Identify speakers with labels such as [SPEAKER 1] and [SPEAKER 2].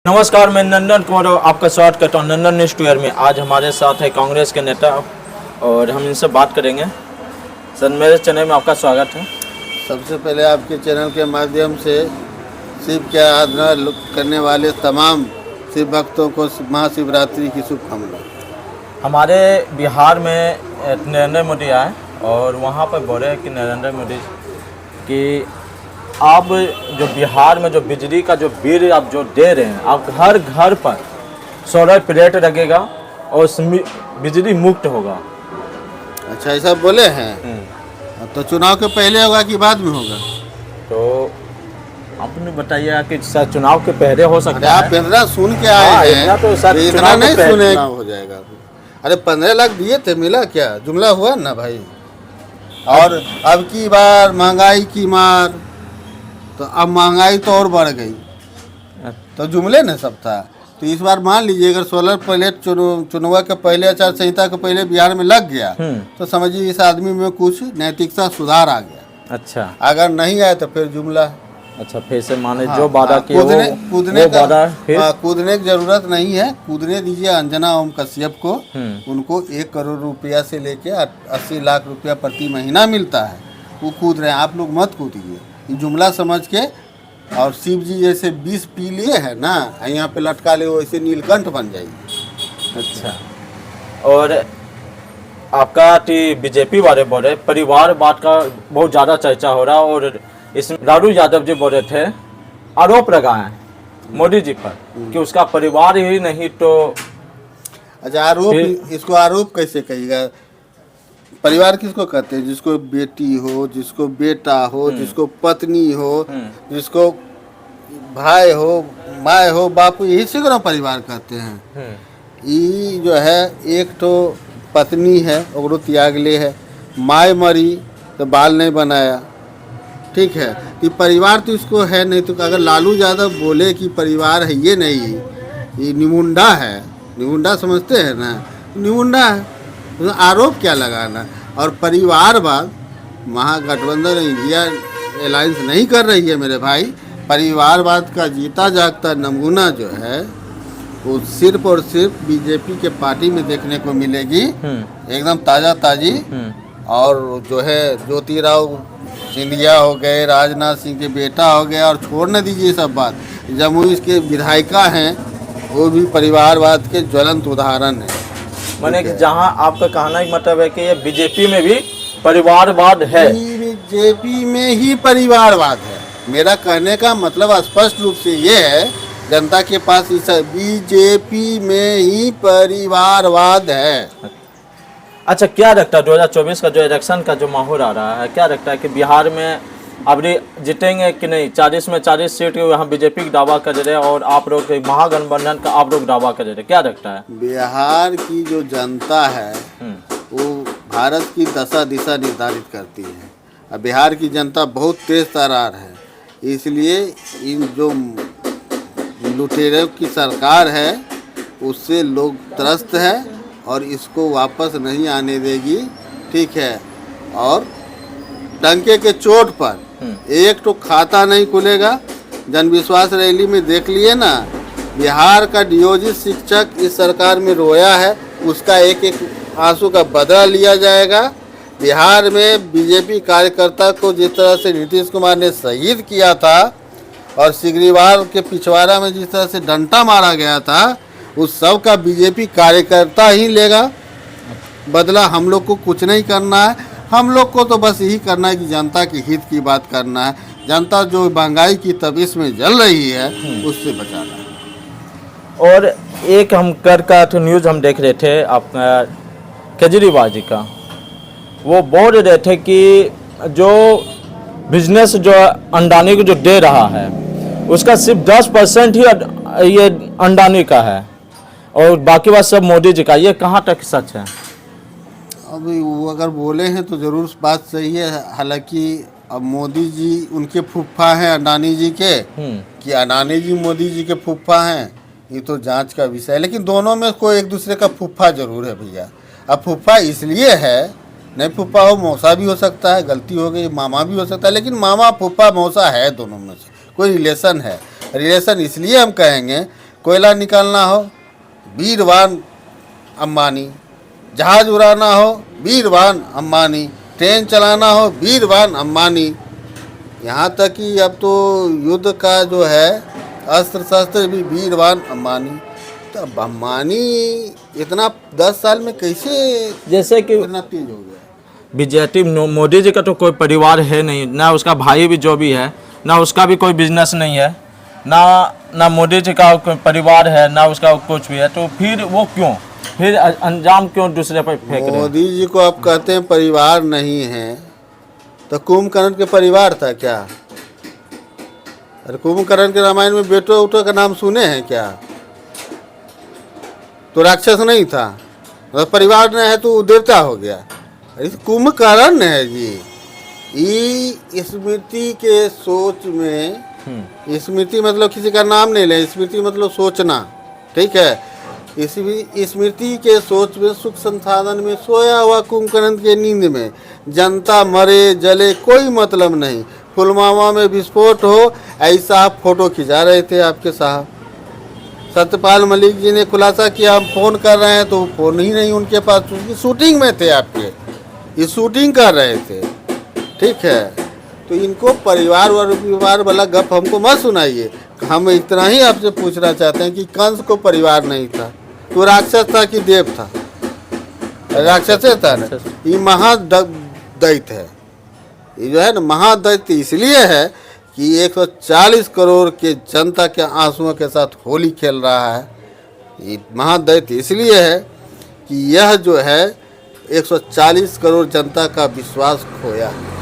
[SPEAKER 1] नमस्कार, मैं नंदन कुमार आपका स्वागत करता हूँ नंदन न्यूज़ टूअर में। आज हमारे साथ है कांग्रेस के नेता और हम इनसे बात करेंगे। सर, मेरे चैनल में आपका स्वागत है।
[SPEAKER 2] सबसे पहले आपके चैनल के माध्यम से शिव की आराधना करने वाले तमाम शिव भक्तों को महाशिवरात्रि की शुभकामनाएं।
[SPEAKER 1] हमारे बिहार में नरेंद्र मोदी आए और वहाँ पर बोले कि नरेंद्र मोदी कि आप जो बिहार में जो बिजली का जो बिल आप जो दे रहे हैं, आप हर घर पर सोलर प्लेट लगेगा और बिजली मुक्त होगा।
[SPEAKER 2] अच्छा, ऐसा बोले हैं? तो चुनाव के पहले होगा कि बाद में होगा?
[SPEAKER 1] तो आपने बताइए कि सर चुनाव के पहले हो सकता है।
[SPEAKER 2] आप 15 सुन के आए हैं,
[SPEAKER 1] तो सर
[SPEAKER 2] इतना नहीं सुने हो जाएगा। अरे 15 लाख दिए थे, मिला क्या? जुमला हुआ ना भाई। और अब की बार महंगाई की मार, तो अब महंगाई तो और बढ़ गई, तो जुमले न सब था। तो इस बार मान लीजिए अगर सोलर प्लेट चुनाव के पहले आचार संहिता के पहले बिहार में लग गया तो समझिए इस आदमी में कुछ नैतिकता सुधार आ गया।
[SPEAKER 1] अच्छा, अगर
[SPEAKER 2] नहीं आए तो फिर जुमला।
[SPEAKER 1] अच्छा, फिर से माने जो वादा किया
[SPEAKER 2] कूदने की जरूरत नहीं है। कूदने दीजिए अंजना ओम कश्यप को। उनको 1 करोड़ रुपया से लेके 80 लाख रुपया प्रति महीना मिलता है, वो कूद रहे हैं। आप लोग मत कूदिए, जुमला समझ के। और शिव जी जैसे 20 पी लिए है ना, यहाँ पे लटका ले, वैसे नीलकंठ बन जाइए।
[SPEAKER 1] अच्छा, और आपका बीजेपी वाले बोले परिवारवाद का बहुत ज़्यादा चर्चा हो रहा है और इसमें लालू यादव जी बोले थे, आरोप लगाए मोदी जी पर कि उसका परिवार ही नहीं तो।
[SPEAKER 2] अच्छा, आरोप, इसको आरोप कैसे कहिएगा? परिवार किसको कहते हैं? जिसको बेटी हो, जिसको बेटा हो, जिसको पत्नी हो, जिसको भाई हो, माँ हो, बापू, यही से ना परिवार कहते हैं। ये जो है एक तो पत्नी है और त्याग ले है, माँ मरी तो बाल नहीं बनाया, ठीक है। ये परिवार तो इसको है नहीं। तो अगर लालू यादव बोले कि परिवार है, ये नहीं, ये निमुंडा है। निमुंडा समझते हैं ना, निमुंडा है। तो आरोप क्या लगाना? और परिवारवाद, महागठबंधन इंडिया अलायंस नहीं कर रही है मेरे भाई। परिवारवाद का जीता जागता नमूना जो है वो सिर्फ और सिर्फ बीजेपी के पार्टी में देखने को मिलेगी, एकदम ताज़ा ताज़ी। और जो है ज्योतिराव सिंधिया हो गए, राजनाथ सिंह के बेटा हो गया, और छोड़ न दीजिए सब बात, जमुई के विधायिका हैं, वो भी परिवारवाद के ज्वलंत उदाहरण है।
[SPEAKER 1] माने कि जहां आपका कहना ही मतलब है कि ये बीजेपी में भी परिवारवाद है।
[SPEAKER 2] बीजेपी में ही परिवारवाद है। मेरा कहने का मतलब स्पष्ट रूप से ये है, जनता के पास इस बीजेपी में ही परिवारवाद है।
[SPEAKER 1] अच्छा, क्या लगता है 2024 का जो इलेक्शन का जो माहौल आ रहा है, क्या लगता है कि बिहार में अब जीतेंगे कि नहीं? 40 में 40 सीट यहाँ बीजेपी की दावा कर रहे हैं और आप लोग महागठबंधन का आप लोग दावा कर रहे हैं, क्या लगता है?
[SPEAKER 2] बिहार की जो जनता है वो भारत की दशा दिशा निर्धारित करती है। अब बिहार की जनता बहुत तेज तर्रार है, इसलिए इन जो लुटेरों की सरकार है उससे लोग त्रस्त है और इसको वापस नहीं आने देगी, ठीक है। और डंके के चोट पर एक तो खाता नहीं खुलेगा। जन विश्वास रैली में देख लिए ना, बिहार का नियोजित शिक्षक इस सरकार में रोया है, उसका एक एक आंसू का बदला लिया जाएगा। बिहार में बीजेपी कार्यकर्ता को जिस तरह से नीतीश कुमार ने शहीद किया था और सिगरीवाल के पिछवाड़ा में जिस तरह से डंटा मारा गया था, उस सब का बीजेपी कार्यकर्ता ही लेगा बदला। हम लोग को कुछ नहीं करना है। हम लोग को तो बस यही करना है कि जनता के हित की बात करना है। जनता जो महंगाई की तपिश में जल रही है उससे बचाना है।
[SPEAKER 1] और एक हम कर का तो न्यूज़ हम देख रहे थे आपका केजरीवाल जी का, वो बोल रहे थे कि जो बिजनेस जो अंडानी को जो दे रहा है उसका सिर्फ 10% ही ये अंडानी का है और बाकी बात सब मोदी जी का। ये कहाँ तक सच है?
[SPEAKER 2] अभी वो अगर बोले हैं तो ज़रूर बात सही है। हालांकि अब मोदी जी उनके फूफा हैं अडानी जी के, कि अडानी जी मोदी जी के फूफा हैं, ये तो जांच का विषय है। लेकिन दोनों में कोई एक दूसरे का फूफा जरूर है भैया। अब फूफा इसलिए है, नहीं फूफा हो मौसा भी हो सकता है, गलती हो गई, मामा भी हो सकता है, लेकिन मामा फूफा मौसा है, दोनों में से कोई रिलेशन है। रिलेशन इसलिए हम कहेंगे कोयला निकालना हो वीरवान अंबानी, जहाज उड़ाना हो वीरवान अंबानी, ट्रेन चलाना हो वीरवान अंबानी। यहाँ तक कि अब तो युद्ध का जो है अस्त्र शस्त्र भी वीरवान अंबानी। तो अब अंबानी इतना 10 साल में कैसे
[SPEAKER 1] जैसे कि
[SPEAKER 2] इतना तेज हो गया?
[SPEAKER 1] बीजेपी मोदी जी का तो कोई परिवार है नहीं, ना उसका भाई भी जो भी है, ना उसका भी कोई बिजनेस नहीं है, ना मोदी जी का कोई परिवार है, ना उसका कुछ भी है। तो फिर वो क्यों, फिर अंजाम क्यों दूसरे पर फेंक रहे हैं?
[SPEAKER 2] मोदी जी को आप कहते हैं परिवार नहीं है, तो कुंभकर्ण के परिवार था क्या? अरे कुंभकर्ण के रामायण में बेटो उटो का नाम सुने हैं क्या? तो राक्षस नहीं था, मतलब परिवार नहीं है तो देवता हो गया। अरे कुंभकर्ण है जी। स्मृति के सोच में, स्मृति मतलब किसी का नाम नहीं ले, स्मृति मतलब सोचना, ठीक है। स्मृति के सोच में सुख संसाधन में सोया हुआ कुंभकर्ण के नींद में जनता मरे जले कोई मतलब नहीं। पुलवामा में विस्फोट हो ऐसा आप फोटो खिंचा रहे थे आपके साहब। सत्यपाल मलिक जी ने खुलासा किया हम फ़ोन कर रहे हैं, तो फ़ोन ही नहीं उनके पास, क्योंकि शूटिंग में थे आपके, ये शूटिंग कर रहे थे, ठीक है। तो इनको परिवार वाला गप हमको मत सुनाइए। हम इतना ही आपसे पूछना चाहते हैं कि कंस को परिवार नहीं था, तो राक्षस था कि देव था? राक्षस था ना। ये महादैत्य है, ये जो है ना महादैत्य इसलिए है कि 140 करोड़ के जनता के आंसुओं के साथ होली खेल रहा है। ये महादैत्य इसलिए है कि यह जो है 140 करोड़ जनता का विश्वास खोया है।